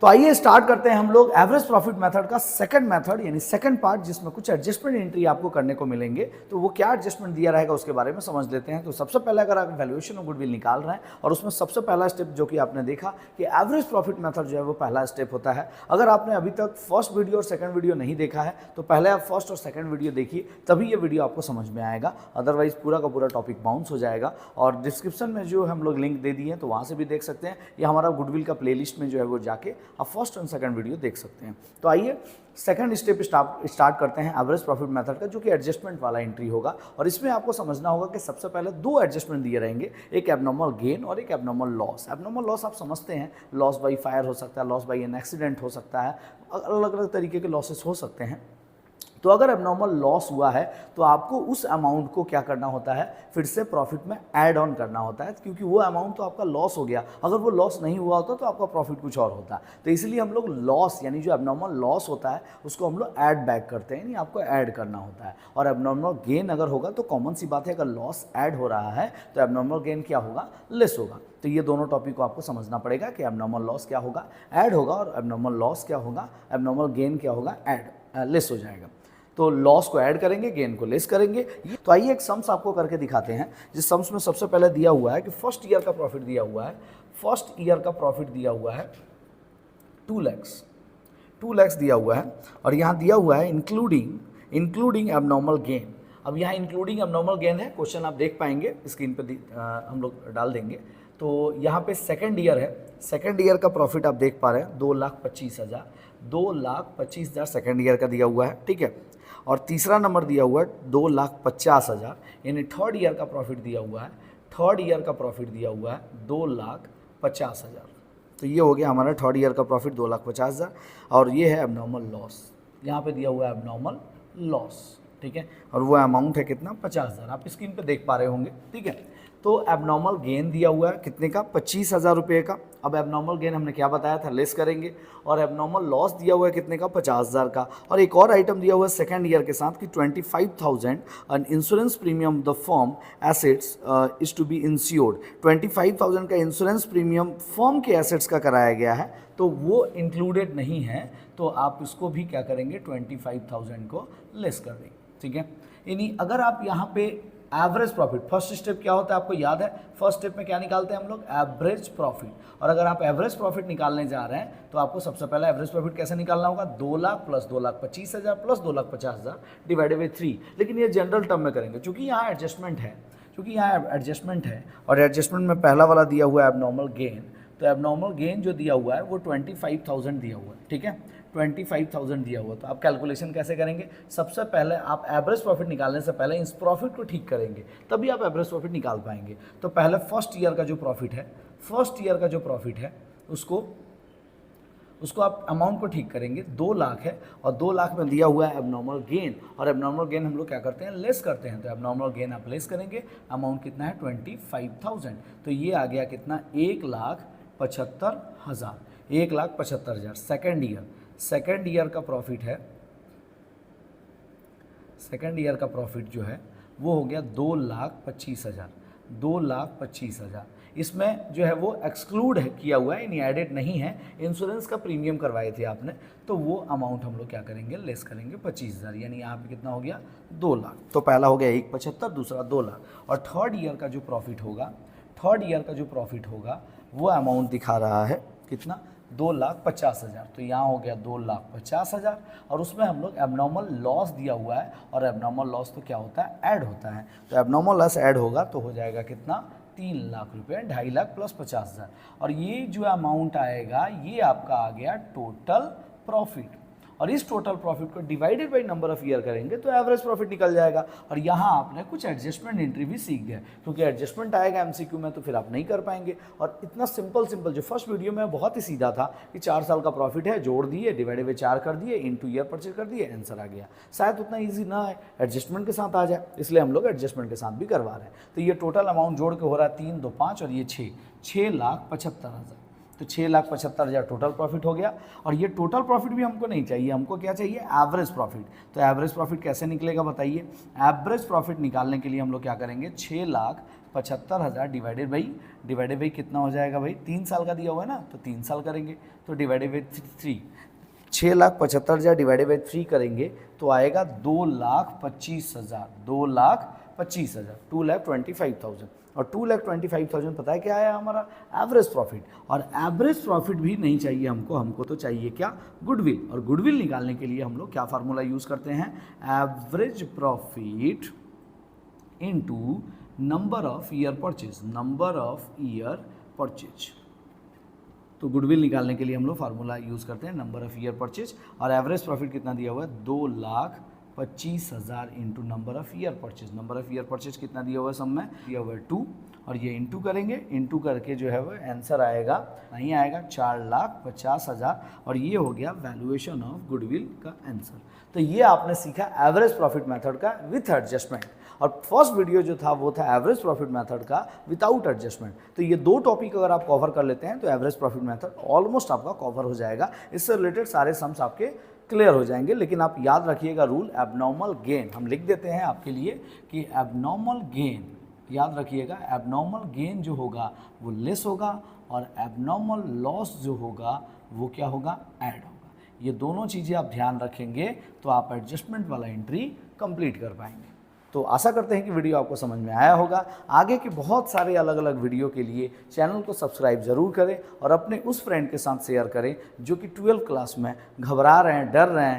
तो आइए स्टार्ट करते हैं हम लोग एवरेज प्रॉफिट मेथड का सेकंड मेथड यानी सेकंड पार्ट, जिसमें कुछ एडजस्टमेंट एंट्री आपको करने को मिलेंगे। तो वो क्या एडजस्टमेंट दिया रहेगा उसके बारे में समझ लेते हैं। तो सबसे पहले अगर आप वैल्यूएशन ऑफ गुडविल निकाल रहे हैं और उसमें सबसे पहला स्टेप जो कि आपने देखा कि एवरेज प्रॉफिट मेथड जो है वो पहला स्टेप होता है। अगर आपने अभी तक फर्स्ट वीडियो और सेकंड वीडियो नहीं देखा है तो पहले आप फर्स्ट और सेकंड वीडियो देखिए, तभी ये वीडियो आपको समझ में आएगा, अदरवाइज पूरा का पूरा टॉपिक बाउंस हो जाएगा। और डिस्क्रिप्शन में जो हम लोग लिंक दे दिए हैं तो वहाँ से भी देख सकते हैं, या हमारा गुडविल का प्लेलिस्ट में जो है वो जाके आप फर्स्ट और सेकंड वीडियो देख सकते हैं। तो आइए सेकंड स्टेप स्टार्ट करते हैं एवरेज प्रॉफिट मेथड का, जो कि एडजस्टमेंट वाला एंट्री होगा। और इसमें आपको समझना होगा कि सबसे पहले दो एडजस्टमेंट दिए रहेंगे, एक एबनॉर्मल गेन और एक एबनॉर्मल लॉस। एबनॉर्मल लॉस आप समझते हैं, लॉस बाई फायर हो सकता है, लॉस बाई एन एक्सीडेंट हो सकता है, अलग अलग तरीके के लॉसेस हो सकते हैं। तो अगर एबनॉर्मल लॉस हुआ है तो आपको उस अमाउंट को क्या करना होता है, फिर से प्रॉफिट में ऐड ऑन करना होता है, क्योंकि वो अमाउंट तो आपका लॉस हो गया। अगर वो लॉस नहीं हुआ होता तो आपका प्रॉफिट कुछ और होता। तो इसलिए हम लोग लॉस यानी जो एबनॉर्मल लॉस होता है उसको हम लोग ऐड बैक करते हैं, यानी आपको ऐड करना होता है। और एबनॉर्मल गेन अगर होगा तो कॉमन सी बात है, अगर लॉस ऐड हो रहा है तो एबनॉर्मल गेन क्या होगा, लेस होगा। तो ये दोनों टॉपिक को आपको समझना पड़ेगा कि एबनॉर्मल लॉस क्या होगा, ऐड होगा, और एबनॉर्मल लॉस क्या होगा, एबनॉर्मल गेन क्या होगा, ऐड लेस हो जाएगा। तो लॉस को ऐड करेंगे, गेन को लेस करेंगे। तो आइए एक सम्स आपको करके दिखाते हैं, जिस सम्स में सबसे पहले दिया हुआ है कि फर्स्ट ईयर का प्रॉफिट दिया हुआ है। फर्स्ट ईयर का प्रॉफिट दिया हुआ है 2 लाख दिया हुआ है, और यहाँ दिया हुआ है इंक्लूडिंग एबनॉर्मल गेन। अब यहाँ इंक्लूडिंग एबनॉर्मल गेन है, क्वेश्चन आप देख पाएंगे स्क्रीन पे हम लोग डाल देंगे। तो यहाँ पे सेकेंड ईयर है, सेकेंड ईयर का प्रॉफिट आप देख पा रहे हैं 2,25,000, 2,25,000 सेकेंड ईयर का दिया हुआ है, ठीक है। और तीसरा नंबर दिया हुआ है 2,50,000, यानी थर्ड ईयर का प्रॉफिट दिया हुआ है, थर्ड ईयर का प्रॉफिट दिया हुआ है 2,50,000। तो ये हो गया हमारा थर्ड ईयर का प्रॉफिट 2,50,000। और ये है एबनॉर्मल लॉस, यहाँ पे दिया हुआ है एबनॉर्मल लॉस, ठीक है। और वो अमाउंट है कितना, 50,000, आप स्क्रीन पे देख पा रहे होंगे, ठीक है। तो एबनॉर्मल गेन दिया हुआ है कितने का, 25,000 रुपये का। अब एबनॉर्मल गेन हमने क्या बताया था, लेस करेंगे। और एबनॉर्मल लॉस दिया हुआ है कितने का, 50,000 का। और एक और आइटम दिया हुआ है सेकेंड ईयर के साथ कि 25,000 an insurance premium the firm assets is to be insured. 25,000 का इंश्योरेंस प्रीमियम फर्म के एसेट्स का कराया गया है, तो वो इंक्लूडेड नहीं है, तो आप इसको भी क्या करेंगे, 25,000 को लेस कर देंगे, ठीक है। यानी अगर आप यहाँ पे एवरेज प्रॉफिट, फर्स्ट स्टेप क्या होता है आपको याद है, फर्स्ट स्टेप में क्या निकालते हैं हम लोग, एवरेज प्रॉफिट। और अगर आप एवरेज प्रॉफिट निकालने जा रहे हैं तो आपको सबसे पहले एवरेज प्रॉफिट कैसे निकालना होगा, 2 lakh plus 2,25,000 plus 2,50,000 divided by 3। लेकिन ये जनरल टर्म में करेंगे, क्योंकि यहाँ एडजस्टमेंट है, और एडजस्टमेंट में पहला वाला दिया हुआ है एबनॉर्मल गेन। तो एबनॉर्मल गेन जो दिया हुआ है वो 25,000 दिया हुआ है, ठीक है, 25,000 दिया हुआ। तो आप कैलकुलेशन कैसे करेंगे, सबसे पहले आप एवरेज प्रॉफिट निकालने से पहले इस प्रॉफिट को ठीक करेंगे, तभी आप एवरेज प्रॉफिट निकाल पाएंगे। तो पहले फर्स्ट ईयर का जो प्रॉफिट है उसको आप अमाउंट को ठीक करेंगे, 2 लाख है, और 2 लाख में दिया हुआ है एबनॉर्मल गेन। और एबनॉर्मल गेन हम लोग क्या करते हैं, लेस करते हैं। तो एबनॉर्मल गेन आप लेस करेंगे, अमाउंट कितना है, 25,000। तो ये आ गया कितना, 1,75,000, 1,75,000 सेकेंड ईयर का प्रॉफिट है। सेकेंड ईयर का प्रॉफिट जो है वो हो गया 2,25,000, 2,25,000। इसमें जो है वो एक्सक्लूड है किया हुआ है, यानी एडेड नहीं है। इंश्योरेंस का प्रीमियम करवाए थे आपने, तो वो अमाउंट हम लोग क्या करेंगे, लेस करेंगे 25,000, यानी यहाँ पे कितना हो गया, 2 लाख। तो पहला हो गया 1,75,000, दूसरा 2 लाख। और थर्ड ईयर का जो प्रॉफिट होगा वो अमाउंट दिखा रहा है कितना, 2,50,000। तो यहाँ हो गया 2,50,000, और उसमें हम लोग एबनॉर्मल लॉस दिया हुआ है, और एबनॉर्मल लॉस तो क्या होता है, ऐड होता है। तो एबनॉर्मल लॉस ऐड होगा तो हो जाएगा कितना, 3 लाख रुपये, 2.5 लाख प्लस 50,000। और ये जो अमाउंट आएगा ये आपका आ गया टोटल प्रॉफिट। और इस टोटल प्रॉफिट को divided by number of year करेंगे तो एवरेज प्रॉफिट निकल जाएगा। और यहाँ आपने कुछ एडजस्टमेंट एंट्री भी सीख गए, क्योंकि एडजस्टमेंट आएगा एमसीक्यू में तो फिर आप नहीं कर पाएंगे। और इतना सिंपल जो फर्स्ट वीडियो में बहुत ही सीधा था कि 4 साल का प्रॉफिट है, जोड़ दिए, डिवाइडेड बाई 4 कर दिए, इनटू ईयर परचेज कर दिए, आंसर आ गया। शायद उतना ईजी ना है, एडजस्टमेंट के साथ आ जाए, इसलिए हम लोग एडजस्टमेंट के साथ भी करवा रहे हैं। तो ये टोटल अमाउंट जोड़ के हो रहा है 3, 2, 5 और ये 6,75,000। तो 6,75,000 टोटल प्रॉफिट हो गया। और ये टोटल प्रॉफिट भी हमको नहीं चाहिए, हमको क्या चाहिए, एवरेज प्रॉफिट। तो एवरेज प्रॉफिट कैसे निकलेगा बताइए, एवरेज प्रॉफिट निकालने के लिए हम लोग क्या करेंगे, 6 लाख 75,000 डिवाइडेड बाई कितना हो जाएगा भाई, 3 साल का दिया हुआ है ना, तो 3 साल करेंगे, तो डिवाइडेड बाई 3, 6,75,000 डिवाइडेड बाई 3 करेंगे तो आएगा 2,25,000, 2,25,000, 2,25,000। और 2,25,000 पता है क्या आया हमारा, एवरेज प्रॉफिट। और एवरेज प्रॉफिट भी नहीं चाहिए हमको तो चाहिए क्या, गुडविल। और गुडविल निकालने के लिए हम लोग क्या फार्मूला यूज़ करते हैं, average profit into number of year purchase, number of year purchase. तो गुडविल निकालने के लिए हम लोग फार्मूला यूज़ करते हैं नंबर ऑफ ईयर परचेज। और एवरेज प्रॉफिट कितना दिया हुआ है, 2,25,000 into number of year purchase. Number of year purchase कितना दिया हुआ है, सब में दिया हुआ है 2, और ये इंटू करेंगे, इंटू करके जो है वो आंसर आएगा, नहीं आएगा 4,50,000, और ये हो गया वैल्यूएशन ऑफ गुडविल का आंसर। तो ये आपने सीखा एवरेज प्रॉफिट मेथड का विथ एडजस्टमेंट। और फर्स्ट वीडियो जो था वो था एवरेज प्रॉफिट मेथड का विदाउट एडजस्टमेंट। तो ये 2 टॉपिक अगर आप कवर कर लेते हैं तो एवरेज प्रॉफिट मेथड ऑलमोस्ट आपका कवर हो जाएगा। इससे रिलेटेड सारे सम्स आपके क्लियर हो जाएंगे। लेकिन आप याद रखिएगा रूल, एबनॉर्मल गेन हम लिख देते हैं आपके लिए कि एबनॉर्मल गेन, याद रखिएगा एबनॉर्मल गेन जो होगा वो लेस होगा, और एबनॉर्मल लॉस जो होगा वो क्या होगा, ऐड होगा। ये दोनों चीज़ें आप ध्यान रखेंगे तो आप एडजस्टमेंट वाला एंट्री कंप्लीट कर पाएंगे। तो आशा करते हैं कि वीडियो आपको समझ में आया होगा। आगे के बहुत सारे अलग अलग वीडियो के लिए चैनल को सब्सक्राइब ज़रूर करें और अपने उस फ्रेंड के साथ शेयर करें जो कि 12th क्लास में घबरा रहे हैं, डर रहे हैं।